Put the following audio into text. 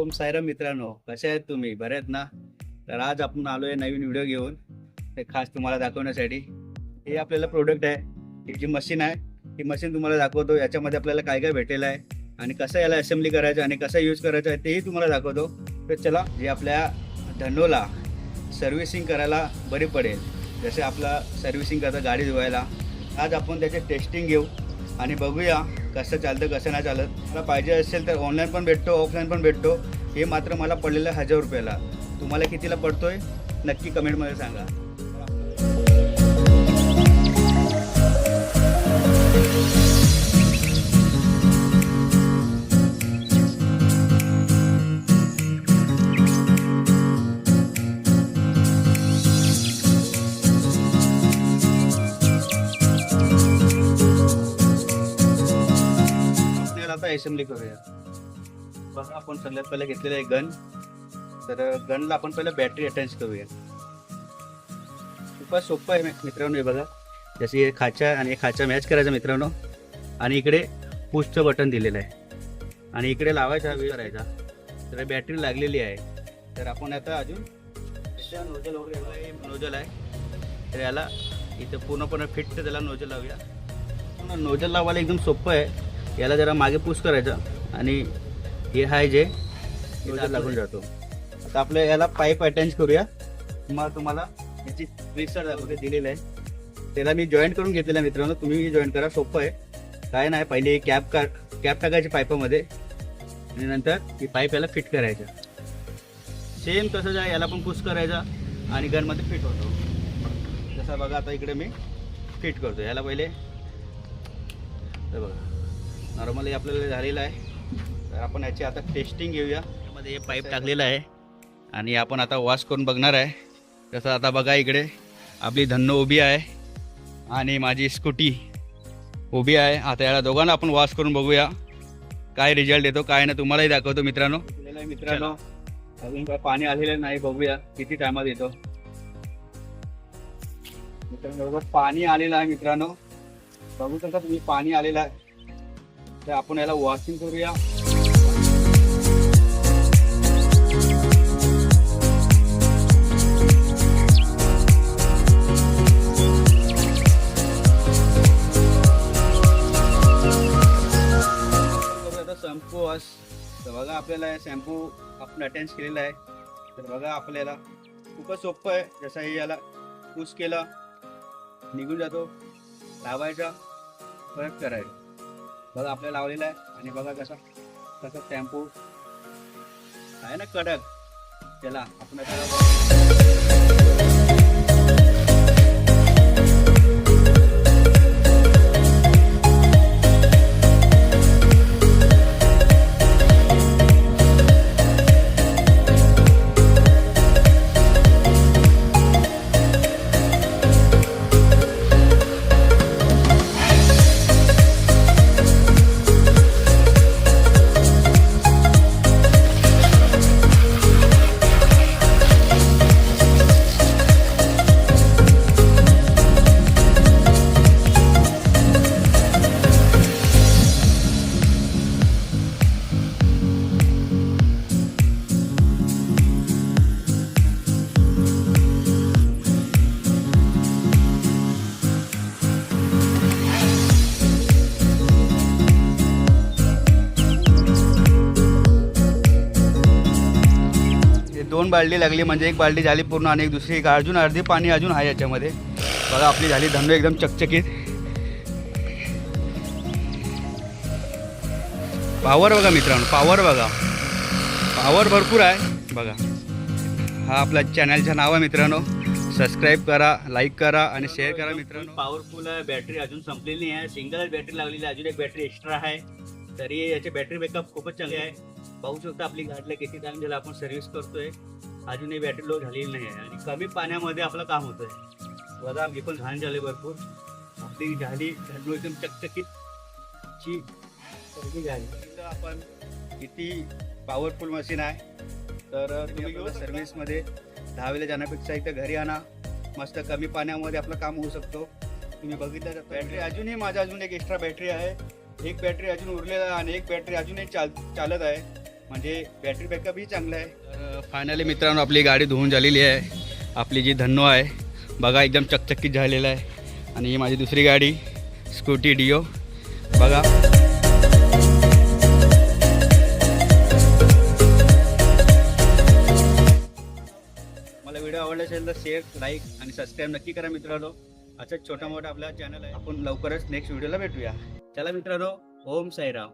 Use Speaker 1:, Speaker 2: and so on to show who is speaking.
Speaker 1: ओम साईराम मित्रांनो, कसे आहेत तुम्ही? बरे आहेत ना? तर आज आपण आलोय नवीन व्हिडिओ घेऊन, ते खास तुम्हाला दाखवण्यासाठी. हे आपल्याला प्रोडक्ट आहे, ही जी मशीन आहे, ही मशीन तुम्हाला दाखवतो. याच्यामध्ये आपल्याला काय काय भेटलेलं आहे आणि कसं याला असेंब्ली करायचं आणि कसं यूज करायचं आहे तेही तुम्हाला दाखवतो. तर चला, जे आपल्या धन्नोला सर्व्हिसिंग करायला बरी पडेल, जसे आपला सर्व्हिसिंग करता गाडी धुवायला, आज आपण त्याचे टेस्टिंग घेऊ आणि बघूया कसं चालतं कसं नाही चालत. मला पाहिजे असेल तर ऑनलाईन पण भेटतो, ऑफलाईन पण भेटतो. हे मात्र मला पडलेलं आहे 1000 रुपयाला. तुम्हाला कितीला पडतोय नक्की कमेंटमध्ये सांगा. आता असेंब्ली करूया. बघा, आपण सगळ्यात पहिले घेतलेलं आहे गन. तर गनला आपण पहिलं बॅटरी अटॅच करूया. खूपच सोपं आहे मित्रांनो. हे बघा, जसे हे खाचा आणि हे खाचा मॅच करायचा मित्रांनो, आणि इकडे पुशचं बटन दिलेलं आहे आणि इकडे लावायचा वेळ करायचा. तर बॅटरी लागलेली आहे. तर आपण आता अजून नोजल आहे, तर याला इथं पूर्णपणे फिट त्याला नोजल लावूया. नोजल लावायला एकदम सोपं आहे. याला जरा मागे पुश करायचं आणि हे आहे जे नोजल लागून जातो. आता आपल्या याला पाईप अटॅच करूया. मग तुम्हाला याची ट्विस्टर दाखवते दिलेलं आहे. त्याला मी जॉईंट करून घेतलेलं आहे मित्रांनो, तुम्ही जॉईंट करा, सोपं आहे. काय नाही, पहिले कॅप टाकायची पाईपामध्ये आणि नंतर ही पाईप याला फिट करायचं. सेम तसंच आहे, याला पण पुश करायचा आणि गनमध्ये फिट होतो. जसं बघा, आता इकडे मी फिट करतो याला पहिले. तर बघा, नॉर्मली आपल्याला झालेलं आहे. तर आपण याची आता टेस्टिंग घेऊया. त्यामध्ये हे पाईप टाकलेलं आहे आणि आपण आता वॉश करून बघणार आहे. तसं आता बघा, इकडे आपली धन्नो उभी आहे आणि माझी स्कूटी उभी आहे. आता याला दोघांना आपण वॉश करून बघूया काय रिझल्ट येतो काय नाही, तुम्हालाही दाखवतो मित्रांनो. मित्रांनो, अजून काय पाणी आलेलं नाही, बघूया किती टायमात येतो. मित्रांनो, पाणी आलेलं आहे मित्रांनो, बघू शकता तुम्ही, पाणी आलेलं आहे. तर आपण याला वॉशिंग करूया. Shampoo wash. तर बघा, आपल्याला शॅम्पू आपण अटॅच केलेला आहे. तर बघा, आपल्याला खूपच सोपं आहे. जसं हे याला पुश केला निघून जातो, लावायचा, परत करायचं. बघा, आपल्याला लावलेला आहे आणि बघा कसा शॅम्पू आहे ना कडक. त्याला आपण दोन बालडी लागली, म्हणजे एक बालडी झाली पूर्ण आणि एक दुसरी अजून अर्धी पाणी अजून आहे याच्यामध्ये. बघा, आपली झाली धन्नो एकदम चकचकीत. पॉवर बघा मित्रांनो, पॉवर बघा, पॉवर भरपूर आहे. बघा, हा आपला चॅनलचं नाव आहे मित्रांनो. सबस्क्राईब करा, लाईक करा आणि शेअर करा मित्रांनो. पॉवरफुल आहे. बॅटरी अजून संपलेली आहे, सिंगल बॅटरी लावलेली आहे, अजून एक बॅटरी एक्स्ट्रा आहे. तरी याची बॅटरी बॅकअप खूपच चांगली आहे. पाहू शकता आपली गाडीला किती टाइम झाला आपण सर्व्हिस करतोय, अजूनही बॅटरी लो झालेली नाही आहे आणि कमी पाण्यामध्ये आपलं काम होतंय. बघा, मी पण घाण झाले भरपूर. आपली झाली धन्नो एकदम चकचकीत झाली. आपण किती पॉवरफुल मशीन आहे. तर तुम्ही सर्व्हिसमध्ये 10 वेळेला जाण्यापेक्षा इथं घरी आणा, मस्त कमी पाण्यामध्ये आपलं काम होऊ शकतो. तुम्ही बघितलं तर बॅटरी अजूनही माझा अजून एक एक्स्ट्रा बॅटरी आहे. एक बॅटरी अजून उरलेला आहे आणि एक बॅटरी अजूनही चालत आहे. म्हणजे बॅटरी बॅकअपही चांगलं आहे. तर फायनली मित्रांनो आपली गाडी धुवून झालेली आहे. आपली जी धन्नो आहे बघा एकदम चकचकीत झालेला आहे. आणि ही माझी दुसरी गाडी स्कूटी डिओ बघा. मला व्हिडिओ आवडला असेल तर शेअर, लाईक आणि सबस्क्राईब नक्की करा मित्रांनो. असंच छोटा मोठा आपला चॅनल आहे. आपण लवकरच नेक्स्ट व्हिडिओला भेटूया. चला मित्रांनो, ओम साईराम.